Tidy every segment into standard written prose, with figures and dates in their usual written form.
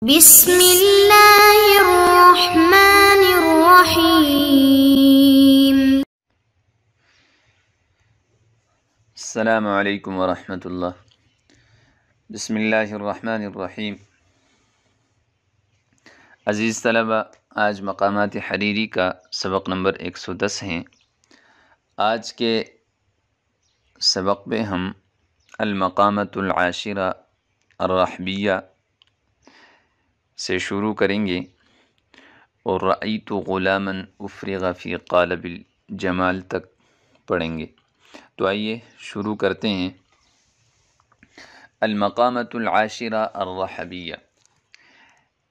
بسم اللہ الرحمن الرحیم۔ السلام علیکم ورحمۃ اللہ۔ بسم اللہ الرحمن الرحیم۔ عزیز طلبہ، آج مقامات حریری کا سبق نمبر 110 ہیں۔ آج کے سبق میں ہم المقامۃ العاشرہ الرحبیہ سے شروع کریں گے اور رأیت غلاما افرغ فی قالب الجمال تک پڑھیں گے۔ تو آئیے شروع کرتے ہیں۔ المقامۃ العاشرہ الرحبیہ،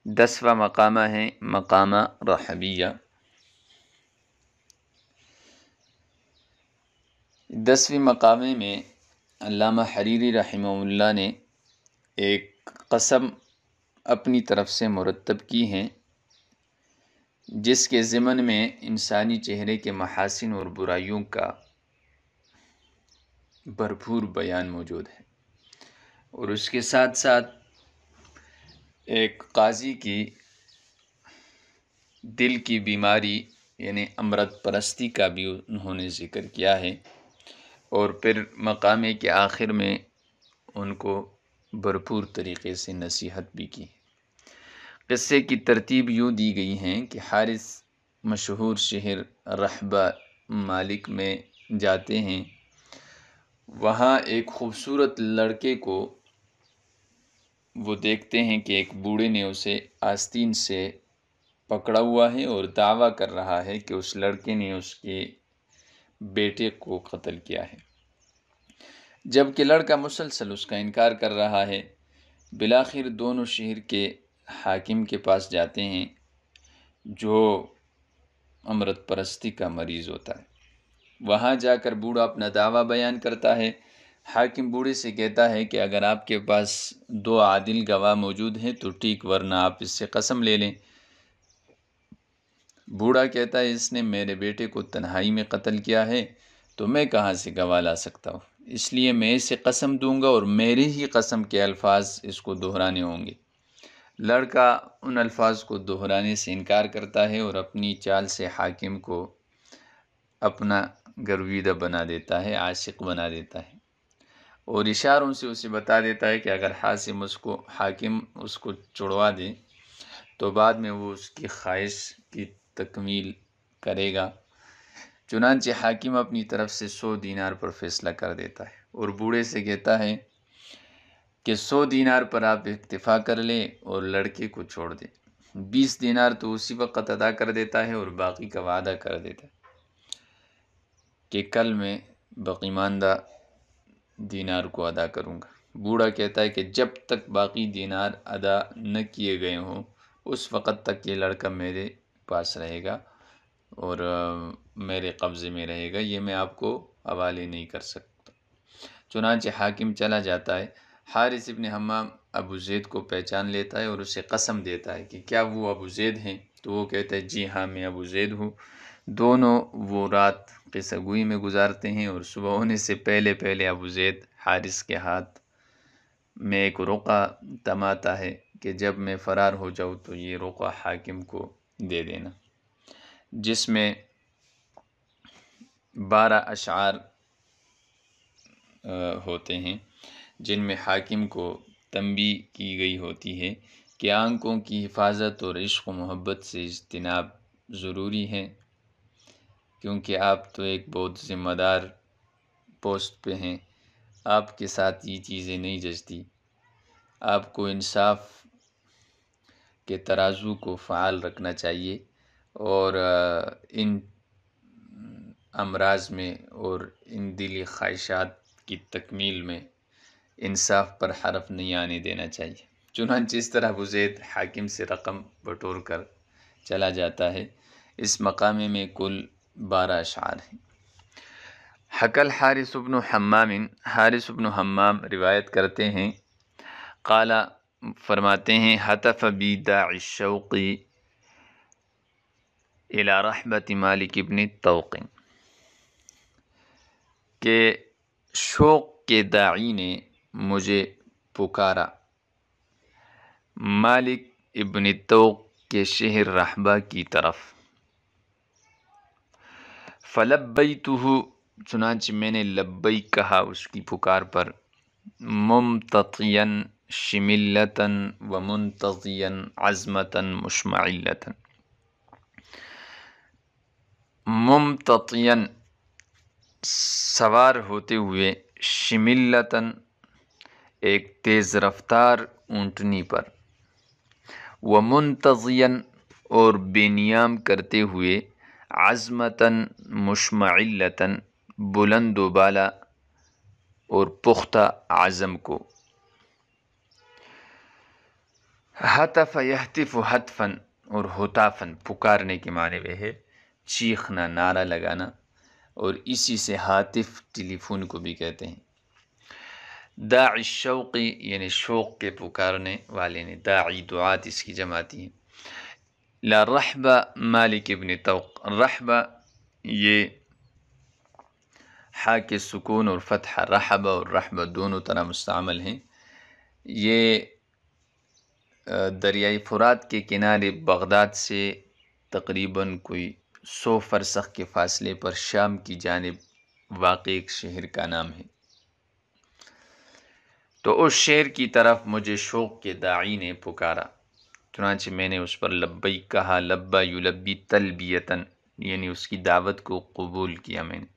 10واں مقامہ ہے مقامہ رحبیہ۔ 10ویں مقامے میں علامہ حریری رحمہ اللہ نے ایک قسم اپنی طرف سے مرتب کی ہیں، جس کے ضمن میں انسانی چہرے کے محاسن اور برائیوں کا بھرپور بیان موجود ہے، اور اس کے ساتھ ساتھ ایک قاضی کی دل کی بیماری یعنی امرت پرستی کا بھی انہوں نے ذکر کیا ہے، اور پھر مقامے کے آخر میں ان کو بھرپور طریقے سے نصیحت بھی کی۔ قصے کی ترتیب یوں دی گئی ہیں کہ حارث مشہور شہر رحبہ مالک میں جاتے ہیں۔ وہاں ایک خوبصورت لڑکے کو وہ دیکھتے ہیں کہ ایک بوڑھے نے اسے آستین سے پکڑا ہوا ہے اور دعویٰ کر رہا ہے کہ اس لڑکے نے اس کے بیٹے کو قتل کیا ہے، جبکہ لڑکا مسلسل اس کا انکار کر رہا ہے۔ بالآخر دونوں شہر کے حاکم کے پاس جاتے ہیں، جو امرت پرستی کا مریض ہوتا ہے۔ وہاں جا کر بوڑھا اپنا دعویٰ بیان کرتا ہے۔ حاکم بوڑھے سے کہتا ہے کہ اگر آپ کے پاس 2 عادل گواہ موجود ہیں تو ٹھیک، ورنہ آپ اس سے قسم لے لیں۔ بوڑھا کہتا ہے اس نے میرے بیٹے کو تنہائی میں قتل کیا ہے، تو میں کہاں سے گواہ لا سکتا ہوں، اس لیے میں اسے قسم دوں گا اور میرے ہی قسم کے الفاظ اس کو دہرانے ہوں گے۔ لڑکا ان الفاظ کو دہرانے سے انکار کرتا ہے اور اپنی چال سے حاکم کو اپنا گرویدہ بنا دیتا ہے، عاشق بنا دیتا ہے، اور اشاروں سے اسے بتا دیتا ہے کہ اگر حاکم اس کو چھڑوا دے تو بعد میں وہ اس کی خواہش کی تکمیل کرے گا۔ چنانچہ حاکم اپنی طرف سے 100 دینار پر فیصلہ کر دیتا ہے اور بوڑھے سے کہتا ہے کہ 100 دینار پر آپ اکتفا کر لیں اور لڑکے کو چھوڑ دیں۔ 20 دینار تو اسی وقت ادا کر دیتا ہے اور باقی کا وعدہ کر دیتا ہے کہ کل میں باقی ماندہ دینار کو ادا کروں گا۔ بوڑھا کہتا ہے کہ جب تک باقی دینار ادا نہ کیے گئے ہوں اس وقت تک یہ لڑکا میرے پاس رہے گا اور میرے قبضے میں رہے گا، یہ میں آپ کو حوالے نہیں کر سکتا۔ چنانچہ حاکم چلا جاتا ہے۔ حارث ابن حمام ابو زید کو پہچان لیتا ہے اور اسے قسم دیتا ہے کہ کیا وہ ابو زید ہیں؟ تو وہ کہتا ہے جی ہاں میں ابو زید ہوں۔ دونوں وہ رات قصہ گوئی میں گزارتے ہیں، اور صبح ہونے سے پہلے ابو زید حارث کے ہاتھ میں ایک رقعہ تماتا ہے کہ جب میں فرار ہو جاؤں تو یہ رقعہ حاکم کو دے دینا، جس میں 12 اشعار ہوتے ہیں، جن میں حاکم کو تنبیہ کی گئی ہوتی ہے کہ آنکھوں کی حفاظت اور عشق و محبت سے اجتناب ضروری ہے، کیونکہ آپ تو ایک بہت ذمہ دار پوسٹ پہ ہیں، آپ کے ساتھ یہ چیزیں نہیں جچتی۔ آپ کو انصاف کے ترازو کو فعال رکھنا چاہیے اور ان امراض میں اور ان دلی خواہشات کی تکمیل میں انصاف پر حرف نہیں آنے دینا چاہیے۔ چنانچہ اس طرح ابو زید حاکم سے رقم بٹور کر چلا جاتا ہے۔ اس مقامے میں کل 12 اشعار ہیں۔ حکل حارث بن حمام، حارث بن حمام روایت کرتے ہیں، قال فرماتے ہیں ہتف بی داعی الشوق الی رحبۃ مالک ابن طوق، کہ شوق کے داعی نے مجھے پکارا مالک ابن توق کے شہر رحبہ کی طرف۔ فلبیتہ، چنانچہ میں نے لبیک کہا اس کی پکار پر، ممتطیاً شملتاً ومنتظیاً عزمتاً مشمعلتاً۔ ممتطیاً سوار ہوتے ہوئے، شملتاً ایک تیز رفتار اونٹنی پر، ومنتظیاً اور بے نیام کرتے ہوئے، عزمتاً مشمعلتاً بلند و بالا اور پختہ عزم کو۔ ہتف یہتف ہتفاً، اور ہتافاً پکارنے کے معنی میں ہے، چیخنا، نعرہ لگانا، اور اسی سے ہاتف ٹیلی فون کو بھی کہتے ہیں۔ داعی الشوقی یعنی شوق کے پکارنے والے نے، داعی دعات اس کی جمع آتی ہیں۔ لا رحبہ مالک ابن توق، رحبہ یہ ہا کے سکون اور فتحہ، رحبہ اور رحبہ دونوں طرح مستعمل ہیں۔ یہ دریائے فرات کے کنارے بغداد سے تقریباً کوئی 100 فرسخ کے فاصلے پر شام کی جانب واقع ایک شہر کا نام ہے۔ تو اس شہر کی طرف مجھے شوق کے داعی نے پکارا، چنانچہ میں نے اس پر لبیک کہا، لبا یلبی تلبیتاً، یعنی اس کی دعوت کو قبول کیا میں نے۔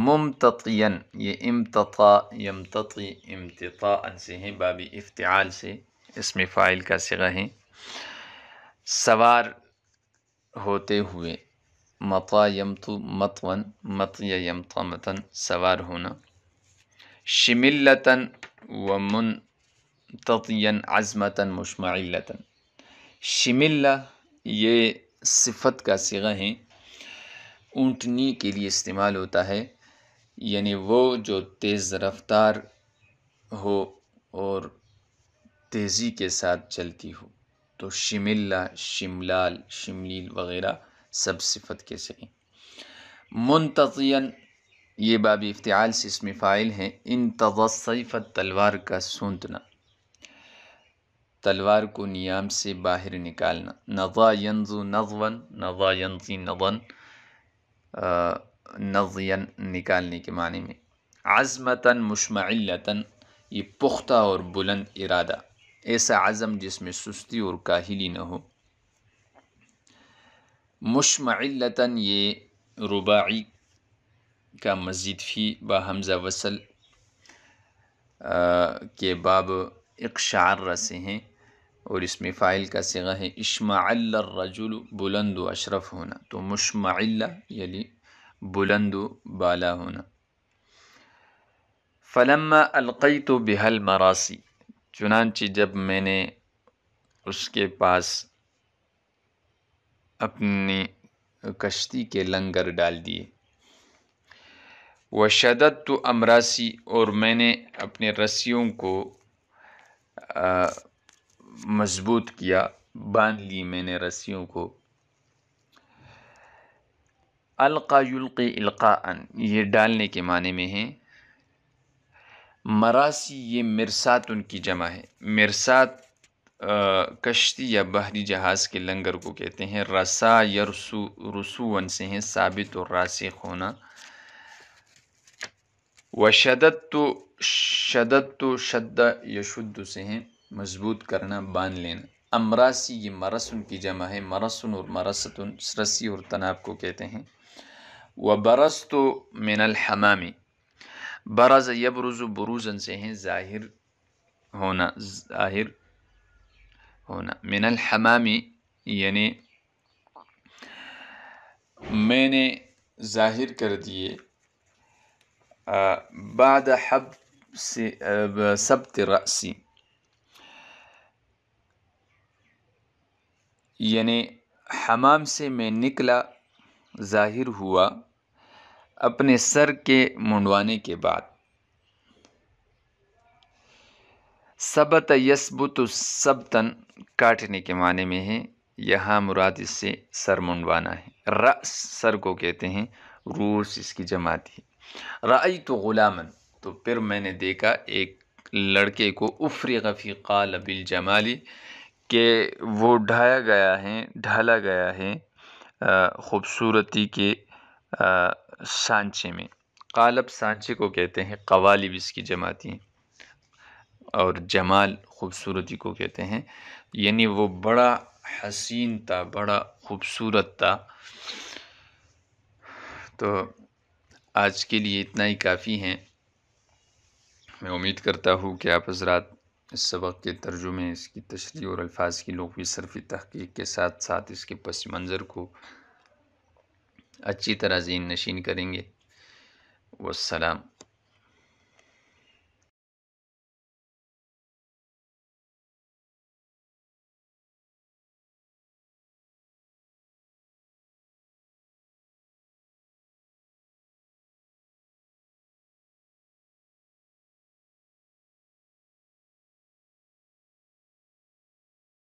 ممتطیاً، یہ امتطا یمتطی امتطاء سے ہیں، باب افتعال سے اسم فاعل کا صیغہ ہے۔ سوار ہوتے ہوئے، مطا یمطو مطواً، مطی یمطمتاً سوار ہونا۔ شملتاً ومنتطیاً عزمتاً مشمعلتاً۔ شملہ یہ صفت کا صیغہ ہے، اونٹنی کے لیے استعمال ہوتا ہے، یعنی وہ جو تیز رفتار ہو اور تیزی کے ساتھ چلتی ہو، تو شملہ، شملال، شملیل وغیرہ سب صفت کے صیغے۔ منتطیاً یہ باب افتعال سے اسم فاعل ہیں، انتضی السیف، تلوار کا سونتنا، تلوار کو نیام سے باہر نکالنا۔ نضا ینضو نضواً، نضا ینضی نضاً، نضیاً نکالنے کے معنی میں۔ عزمتاً مشمعلتاً یہ پختہ اور بلند ارادہ، ایسا عزم جس میں سستی اور کاہلی نہ ہو۔ مشمعلتاً یہ رباعی کا مزید فی با حمزہ وصل کے باب اقشعر سے ہیں، اور اس میں فاعل کا صیغہ ہے اشمعل الرجل، بلند و اشرف ہونا، تو مشمعل یعنی بلند و بالا ہونا۔ فلما القیت بها المراسی، چنانچہ جب میں نے اس کے پاس اپنی کشتی کے لنگر ڈال دیے۔ وشددت امراسی، اور میں نے اپنے رسیوں کو مضبوط کیا، باندھ لی میں نے رسیوں کو۔ القا یلقی القاءً یہ ڈالنے کے معنی میں ہیں۔ مراسی یہ مرسات ان کی جمع ہے، مرسات کشتی یا بحری جہاز کے لنگر کو کہتے ہیں۔ رسا یرسو، رسوً سے ہیں، ثابت اور راسخ ہونا۔ وشددت، شددت شد یشد سے ہیں، مضبوط کرنا، باندھ لینا۔ امراسی یہ مرسن کی جمع ہے، مرسن اور مرستن رسی اور تناب کو کہتے ہیں۔ وبرزت من الحمام، برز یبرز بروزن سے ہیں، ظاہر ہونا، ظاہر ہونا۔ من الحمام یعنی میں نے ظاہر کر دیے، بعد سبت رأسی یعنی حمام سے میں نکلا، ظاہر ہوا اپنے سر کے منڈوانے کے بعد۔ ثبت یثبت ثبتاً کاٹنے کے معنی میں ہے، یہاں مراد اس سے سر منڈوانا ہے۔ رأس سر کو کہتے ہیں، روس اس کی جمع آتی ہے۔ رأیت غلاماً، تو پھر میں نے دیکھا ایک لڑکے کو، افرغ فی قالب الجمال کہ وہ ڈھالا گیا ہے خوبصورتی کے سانچے میں۔ قالب سانچے کو کہتے ہیں، قوالب اس کی جماعتی ہیں، اور جمال خوبصورتی کو کہتے ہیں، یعنی وہ بڑا حسین تھا، بڑا خوبصورت تھا۔ تو آج کے لیے اتنا ہی کافی ہیں۔ میں امید کرتا ہوں کہ آپ حضرات اس سبق کے ترجمے، اس کی تشریح اور الفاظ کی لغوی صرفی تحقیق کے ساتھ ساتھ اس کے پس منظر کو اچھی طرح ذہن نشین کریں گے۔ والسلام۔